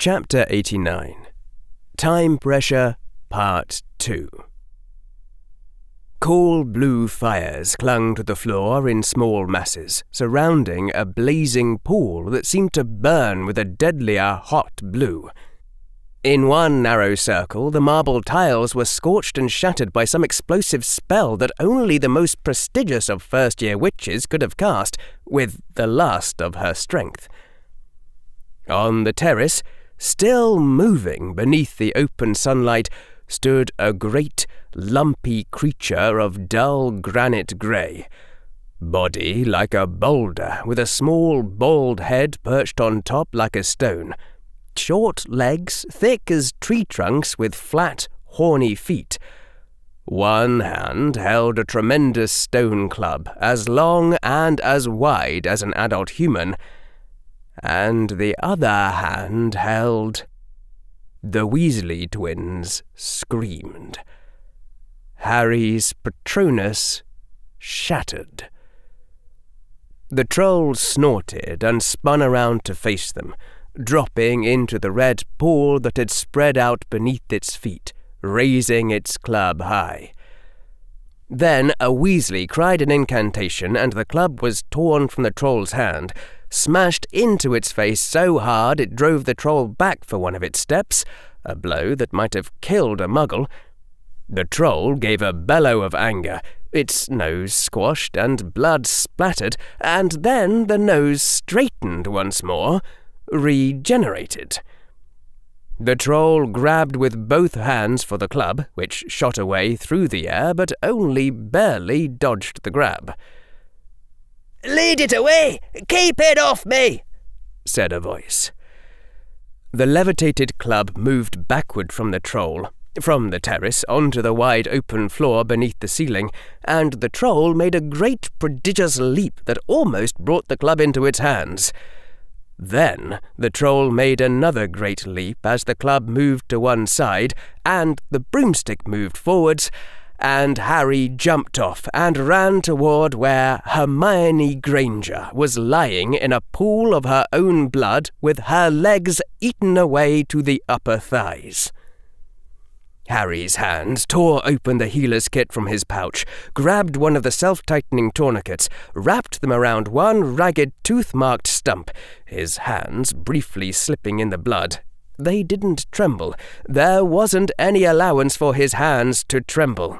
Chapter 89. Time Pressure, Part 2. Cool blue fires clung to the floor in small masses, surrounding a blazing pool that seemed to burn with a deadlier hot blue. In one narrow circle, the marble tiles were scorched and shattered by some explosive spell that only the most prestigious of first-year witches could have cast, with the last of her strength. On the terrace, still moving beneath the open sunlight, stood a great, lumpy creature of dull granite grey. Body like a boulder, with a small, bald head perched on top like a stone. Short legs, thick as tree trunks with flat, horny feet. One hand held a tremendous stone club, as long and as wide as an adult human, and the other hand held... The Weasley twins screamed. Harry's Patronus shattered. The troll snorted and spun around to face them, dropping into the red pool that had spread out beneath its feet, raising its club high. Then a Weasley cried an incantation, and the club was torn from the troll's hand, smashed into its face so hard it drove the troll back for one of its steps, a blow that might have killed a muggle. The troll gave a bellow of anger, its nose squashed and blood splattered, and then the nose straightened once more, regenerated. The troll grabbed with both hands for the club, which shot away through the air but only barely dodged the grab. "Lead it away! Keep it off me!" said a voice. The levitated club moved backward from the troll, from the terrace onto the wide open floor beneath the ceiling, and the troll made a great prodigious leap that almost brought the club into its hands. Then the troll made another great leap as the club moved to one side, and the broomstick moved forwards, and Harry jumped off and ran toward where Hermione Granger was lying in a pool of her own blood with her legs eaten away to the upper thighs. Harry's hands tore open the healer's kit from his pouch, grabbed one of the self-tightening tourniquets, wrapped them around one ragged, tooth-marked stump, his hands briefly slipping in the blood. They didn't tremble. There wasn't any allowance for his hands to tremble.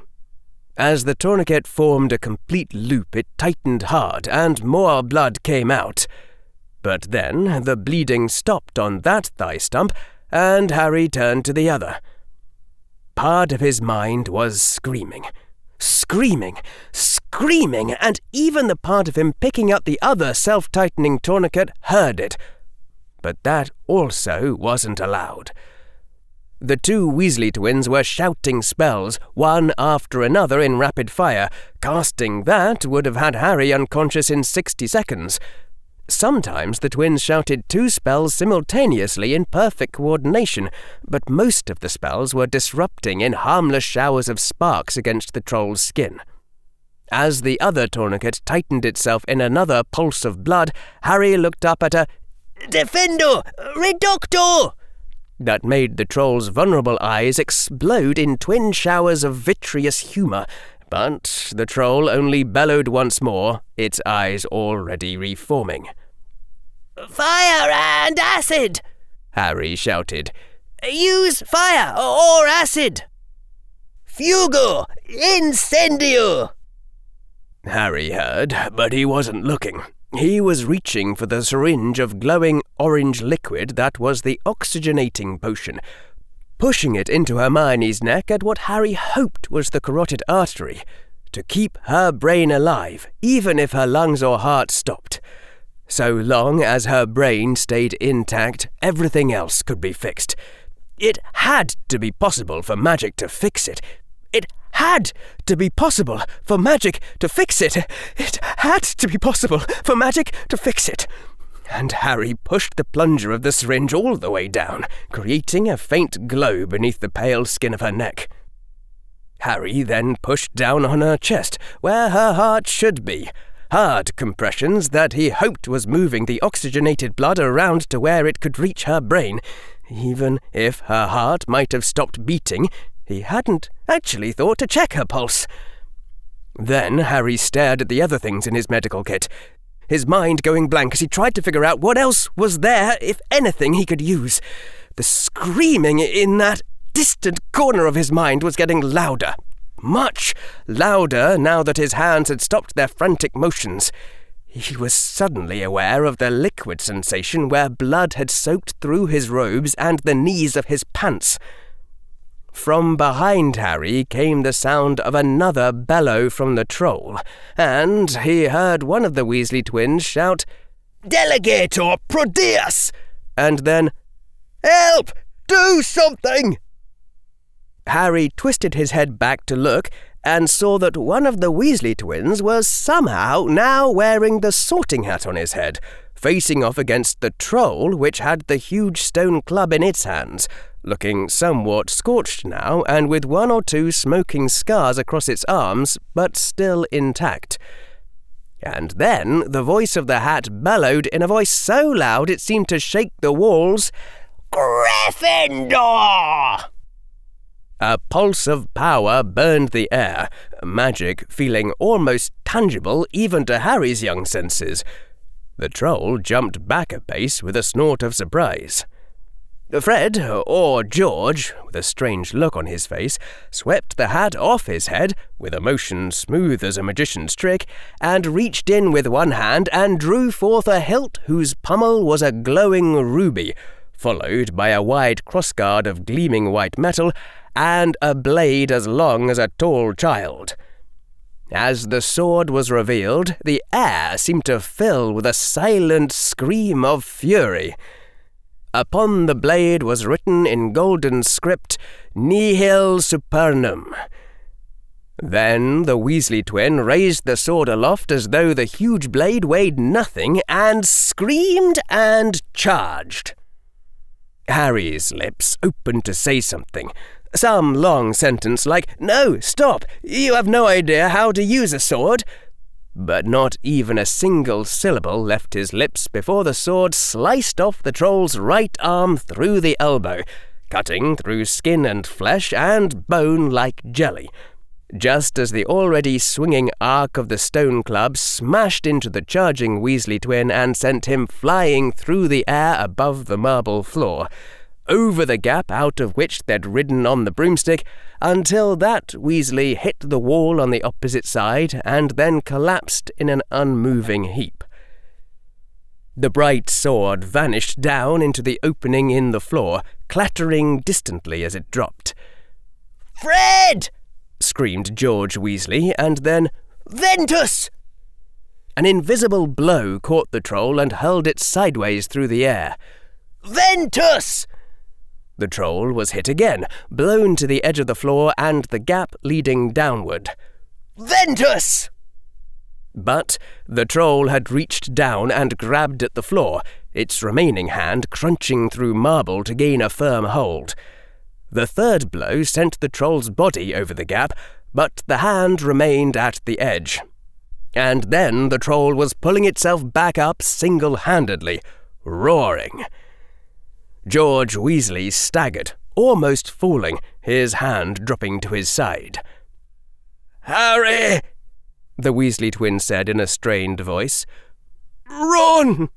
As the tourniquet formed a complete loop, it tightened hard, and more blood came out. But then the bleeding stopped on that thigh stump, and Harry turned to the other. Part of his mind was screaming, and even the part of him picking up the other self-tightening tourniquet heard it. But that also wasn't allowed. The two Weasley twins were shouting spells, one after another in rapid fire. Casting that would have had Harry unconscious in 60 seconds. Sometimes the twins shouted 2 spells simultaneously in perfect coordination, but most of the spells were disrupting in harmless showers of sparks against the troll's skin. As the other tourniquet tightened itself in another pulse of blood, Harry looked up at a "Defendo! Reducto!" that made the troll's vulnerable eyes explode in twin showers of vitreous humour, but the troll only bellowed once more, its eyes already reforming. "Fire and acid!" Harry shouted. "Use fire or acid! Fugo! Incendio!" Harry heard, but he wasn't looking. He was reaching for the syringe of glowing orange liquid that was the oxygenating potion, pushing it into Hermione's neck at what Harry hoped was the carotid artery, to keep her brain alive, even if her lungs or heart stopped. So long as her brain stayed intact, everything else could be fixed. It had to be possible for magic to fix it. It had to be possible for magic to fix it. It had to be possible for magic to fix it. And Harry pushed the plunger of the syringe all the way down, creating a faint glow beneath the pale skin of her neck. Harry then pushed down on her chest, where her heart should be. Hard compressions that he hoped was moving the oxygenated blood around to where it could reach her brain. Even if her heart might have stopped beating, he hadn't actually thought to check her pulse. Then Harry stared at the other things in his medical kit, his mind going blank as he tried to figure out what else was there, if anything, he could use. The screaming in that distant corner of his mind was getting louder, much louder now that his hands had stopped their frantic motions. He was suddenly aware of the liquid sensation where blood had soaked through his robes and the knees of his pants. From behind Harry came the sound of another bellow from the troll, and he heard one of the Weasley twins shout, "Delegator Proteus!" and then, "Help! Do something!" Harry twisted his head back to look and saw that one of the Weasley twins was somehow now wearing the sorting hat on his head, facing off against the troll which had the huge stone club in its hands, looking somewhat scorched now and with one or two smoking scars across its arms, but still intact. And then the voice of the hat bellowed in a voice so loud it seemed to shake the walls, "Gryffindor!" A pulse of power burned the air, magic feeling almost tangible even to Harry's young senses. The troll jumped back a pace with a snort of surprise. Fred, or George, with a strange look on his face, swept the hat off his head, with a motion smooth as a magician's trick, and reached in with one hand and drew forth a hilt whose pommel was a glowing ruby, followed by a wide crossguard of gleaming white metal, and a blade as long as a tall child. As the sword was revealed, the air seemed to fill with a silent scream of fury. Upon the blade was written in golden script, "Nihil supernum." Then the Weasley twin raised the sword aloft as though the huge blade weighed nothing, and screamed and charged. Harry's lips opened to say something, some long sentence like, "No, stop, you have no idea how to use a sword." But not even a single syllable left his lips before the sword sliced off the troll's right arm through the elbow, cutting through skin and flesh and bone like jelly, just as the already swinging arc of the stone club smashed into the charging Weasley twin and sent him flying through the air above the marble floor, over the gap out of which they'd ridden on the broomstick, until that Weasley hit the wall on the opposite side and then collapsed in an unmoving heap. The bright sword vanished down into the opening in the floor, clattering distantly as it dropped. "Fred!" screamed George Weasley, and then, "Ventus!" An invisible blow caught the troll and hurled it sideways through the air. "Ventus!" The troll was hit again, blown to the edge of the floor and the gap leading downward. "Ventus!" But the troll had reached down and grabbed at the floor, its remaining hand crunching through marble to gain a firm hold. The third blow sent the troll's body over the gap, but the hand remained at the edge. And then the troll was pulling itself back up single-handedly, roaring. George Weasley staggered, almost falling, his hand dropping to his side. "Harry!" the Weasley twin said in a strained voice. "Run!"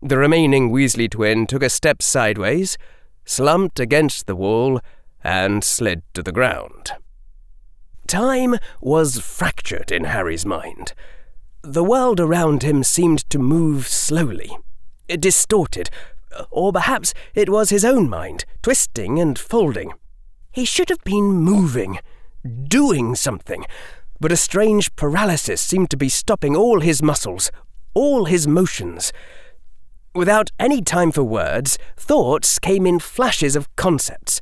The remaining Weasley twin took a step sideways, slumped against the wall, and slid to the ground. Time was fractured in Harry's mind. The world around him seemed to move slowly, distorted, or perhaps it was his own mind, twisting and folding. He should have been moving, doing something, but a strange paralysis seemed to be stopping all his muscles, all his motions. Without any time for words, thoughts came in flashes of concepts.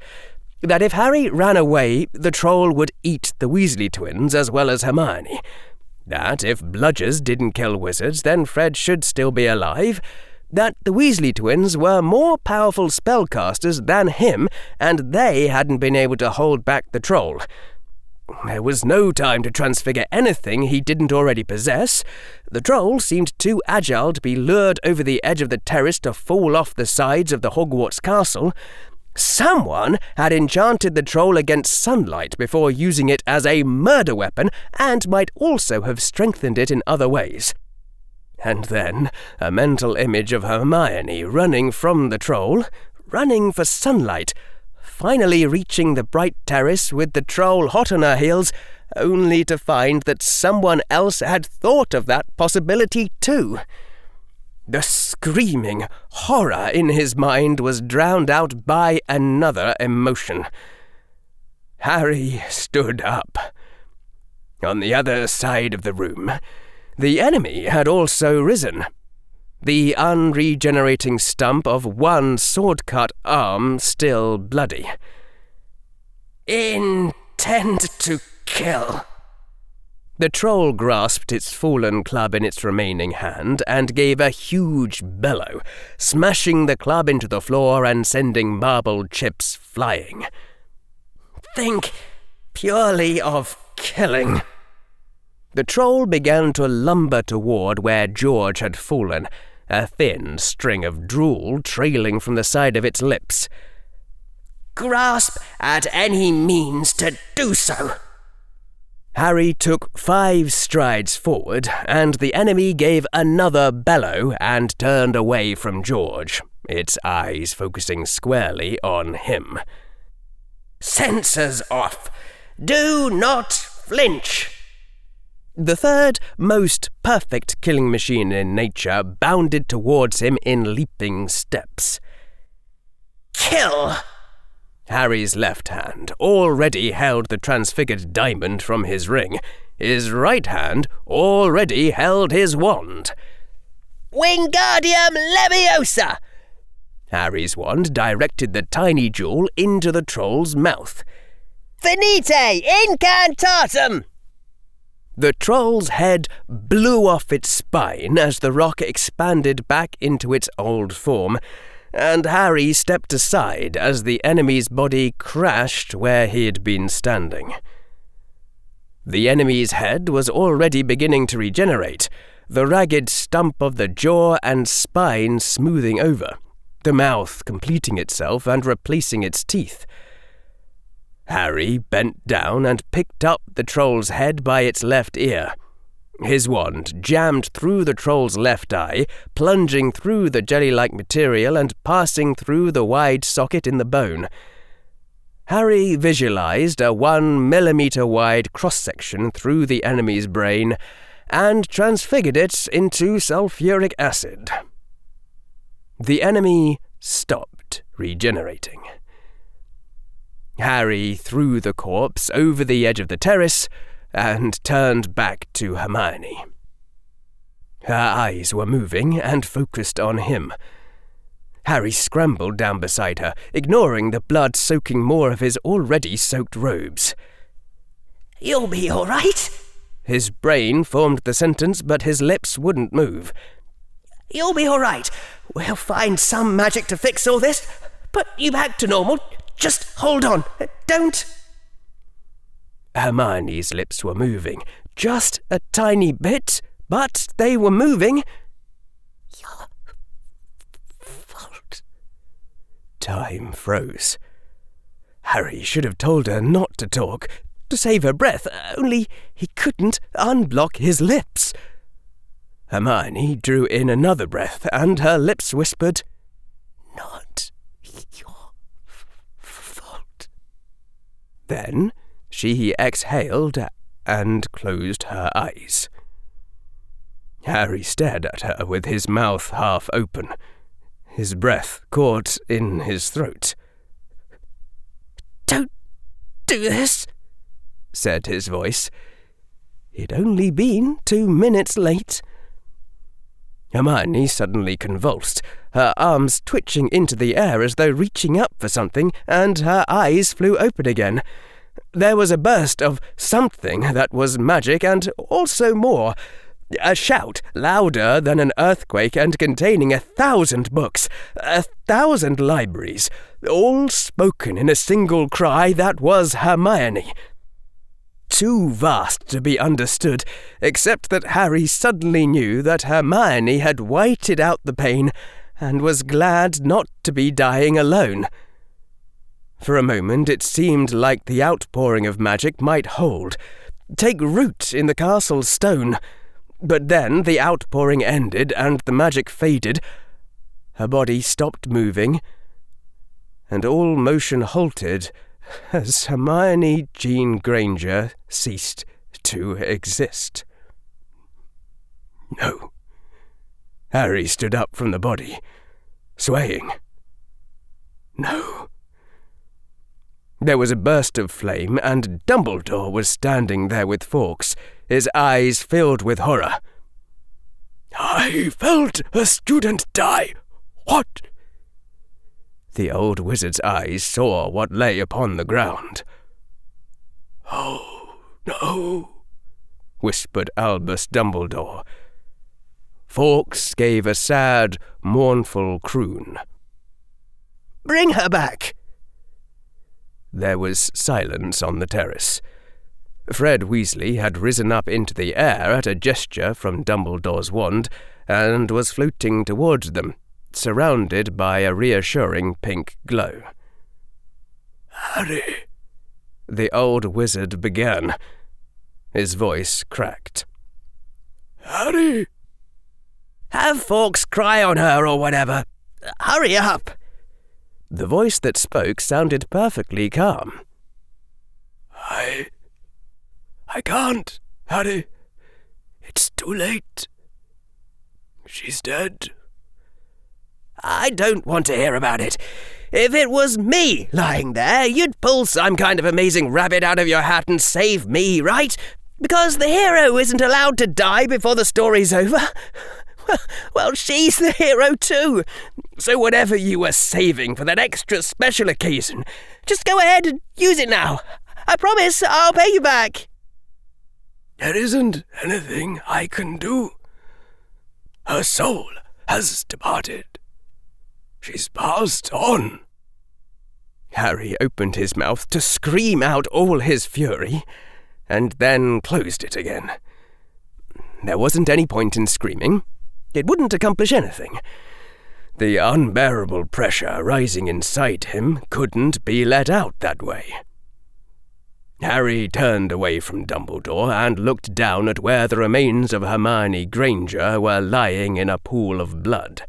That if Harry ran away, the troll would eat the Weasley twins as well as Hermione. That if bludgers didn't kill wizards, then Fred should still be alive. That the Weasley twins were more powerful spellcasters than him, and they hadn't been able to hold back the troll. there was no time to transfigure anything he didn't already possess. The troll seemed too agile to be lured over the edge of the terrace to fall off the sides of the Hogwarts castle. Someone had enchanted the troll against sunlight before using it as a murder weapon, and might also have strengthened it in other ways. And then a mental image of Hermione running from the troll, running for sunlight, finally reaching the bright terrace with the troll hot on her heels, only to find that someone else had thought of that possibility too. The screaming horror in his mind was drowned out by another emotion. Harry stood up. On the other side of the room, the enemy had also risen, the unregenerating stump of one sword-cut arm still bloody. Intend to kill. The troll grasped its fallen club in its remaining hand and gave a huge bellow, smashing the club into the floor and sending marble chips flying. Think purely of killing. The troll began to lumber toward where George had fallen, a thin string of drool trailing from the side of its lips. Grasp at any means to do so. Harry took 5 strides forward, and the enemy gave another bellow and turned away from George, its eyes focusing squarely on him. Sensors off! Do not flinch! The third, most perfect killing machine in nature bounded towards him in leaping steps. Kill! Harry's left hand already held the transfigured diamond from his ring. His right hand already held his wand. Wingardium Leviosa! Harry's wand directed the tiny jewel into the troll's mouth. Finite incantatum! The troll's head blew off its spine as the rock expanded back into its old form, and Harry stepped aside as the enemy's body crashed where he had been standing. The enemy's head was already beginning to regenerate, the ragged stump of the jaw and spine smoothing over, the mouth completing itself and replacing its teeth. Harry bent down and picked up the troll's head by its left ear. His wand jammed through the troll's left eye, plunging through the jelly-like material and passing through the wide socket in the bone. Harry visualized a 1 millimeter wide cross-section through the enemy's brain and transfigured it into sulfuric acid. The enemy stopped regenerating. Harry threw the corpse over the edge of the terrace and turned back to Hermione. Her eyes were moving and focused on him. Harry scrambled down beside her, ignoring the blood soaking more of his already soaked robes. "You'll be all right." His brain formed the sentence, but his lips wouldn't move. "You'll be all right. We'll find some magic to fix all this. Put you back to normal. Just hold on. Don't..." Hermione's lips were moving, just a tiny bit, but they were moving. "Your fault." Time froze. Harry should have told her not to talk, to save her breath, only he couldn't unblock his lips. Hermione drew in another breath, and her lips whispered, "Not your fault." Then she exhaled and closed her eyes. Harry stared at her with his mouth half open, his breath caught in his throat. "Don't do this," said his voice. He'd only been 2 minutes late. Hermione suddenly convulsed, her arms twitching into the air as though reaching up for something, and her eyes flew open again. There was a burst of something that was magic and also more. A shout louder than an earthquake and containing 1,000 books, 1,000 libraries, all spoken in a single cry that was Hermione. too vast to be understood, except that Harry suddenly knew that Hermione had whited out the pain and was glad not to be dying alone. For a moment it seemed like the outpouring of magic might hold, take root in the castle's stone. But then the outpouring ended and the magic faded. Her body stopped moving, and all motion halted as Hermione Jean Granger ceased to exist. No. Harry stood up from the body, swaying. No. There was a burst of flame, and Dumbledore was standing there with Fawkes, his eyes filled with horror. "I felt a student die. What?" The old wizard's eyes saw what lay upon the ground. "Oh, no," whispered Albus Dumbledore. Fawkes gave a sad, mournful croon. "Bring her back." There was silence on the terrace. Fred Weasley had risen up into the air at a gesture from Dumbledore's wand and was floating towards them, surrounded by a reassuring pink glow. "Harry," the old wizard began. His voice cracked. "Harry." "Have Fawkes cry on her or whatever. Hurry up." The voice that spoke sounded perfectly calm. I can't, Harry. It's too late. She's dead." "I don't want to hear about it. If it was me lying there, you'd pull some kind of amazing rabbit out of your hat and save me, right? Because the hero isn't allowed to die before the story's over. Well, she's the hero too. So whatever you were saving for that extra special occasion, just go ahead and use it now. I promise I'll pay you back." "There isn't anything I can do. Her soul has departed. She's passed on." Harry opened his mouth to scream out all his fury, and then closed it again. There wasn't any point in screaming. It wouldn't accomplish anything. The unbearable pressure rising inside him couldn't be let out that way. Harry turned away from Dumbledore and looked down at where the remains of Hermione Granger were lying in a pool of blood.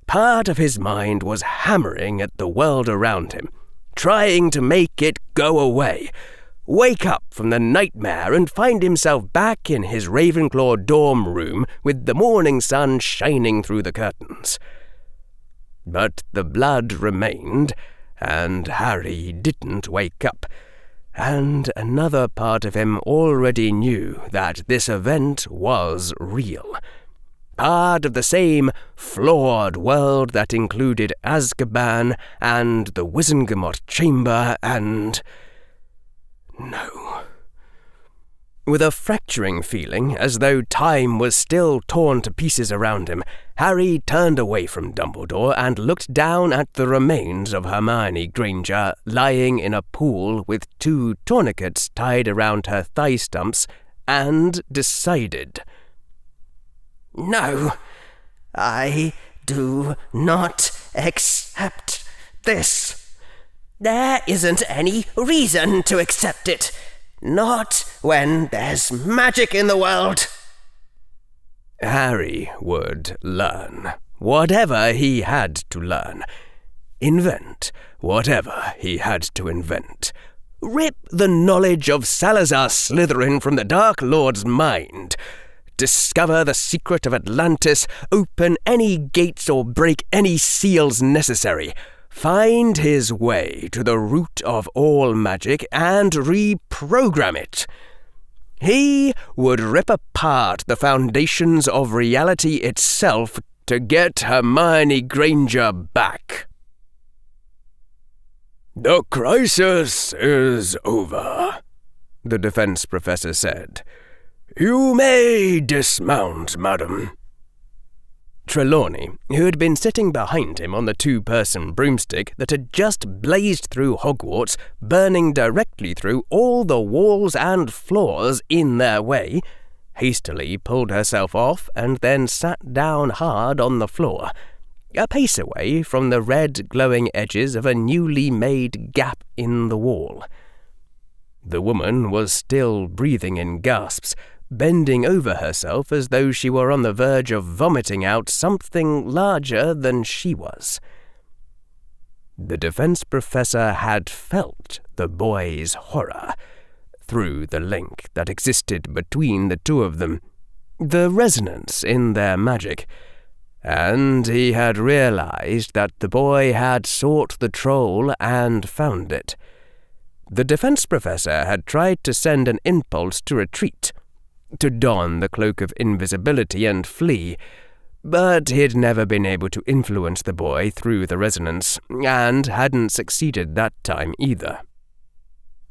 Part of his mind was hammering at the world around him, trying to make it go away, wake up from the nightmare and find himself back in his Ravenclaw dorm room with the morning sun shining through the curtains. But the blood remained, and Harry didn't wake up, and another part of him already knew that this event was real. Part of the same flawed world that included Azkaban and the Wizengamot Chamber and... No. With a fracturing feeling, as though time was still torn to pieces around him, Harry turned away from Dumbledore and looked down at the remains of Hermione Granger lying in a pool with 2 tourniquets tied around her thigh stumps, and decided. "No, I do not accept this. There isn't any reason to accept it. Not when there's magic in the world." Harry would learn whatever he had to learn. Invent whatever he had to invent. Rip the knowledge of Salazar Slytherin from the Dark Lord's mind. Discover the secret of Atlantis, open any gates or break any seals necessary. Find his way to the root of all magic and reprogram it. He would rip apart the foundations of reality itself to get Hermione Granger back. "The crisis is over," the defense professor said. "You may dismount, madam." Trelawney, who had been sitting behind him on the two-person broomstick that had just blazed through Hogwarts, burning directly through all the walls and floors in their way, hastily pulled herself off and then sat down hard on the floor, a pace away from the red glowing edges of a newly made gap in the wall. The woman was still breathing in gasps, bending over herself as though she were on the verge of vomiting out something larger than she was. The defense professor had felt the boy's horror through the link that existed between the two of them, the resonance in their magic, and he had realized that the boy had sought the troll and found it. The defense professor had tried to send an impulse to retreat, to don the cloak of invisibility and flee, but he'd never been able to influence the boy through the resonance, and hadn't succeeded that time either.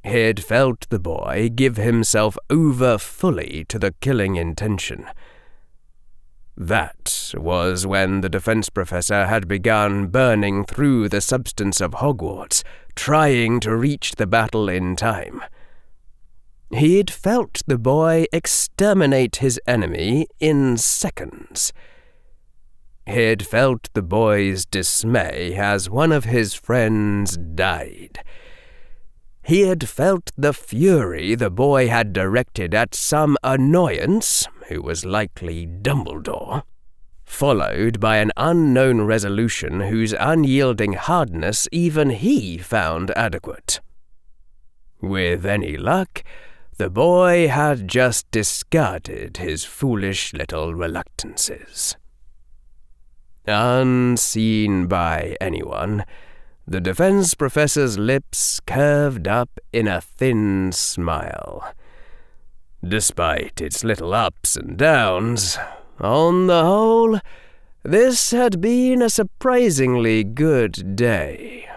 He'd felt the boy give himself over fully to the killing intention. That was when the defense professor had begun burning through the substance of Hogwarts, trying to reach the battle in time. He'd felt the boy exterminate his enemy in seconds. He'd felt the boy's dismay as one of his friends died. He had felt the fury the boy had directed at some annoyance, who was likely Dumbledore, followed by an unknown resolution whose unyielding hardness even he found adequate. With any luck, the boy had just discarded his foolish little reluctances. Unseen by anyone, the defense professor's lips curved up in a thin smile. Despite its little ups and downs, on the whole, this had been a surprisingly good day.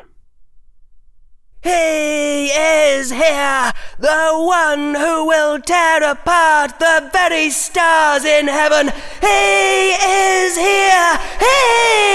He is here, the one who will tear apart the very stars in heaven. He is here! He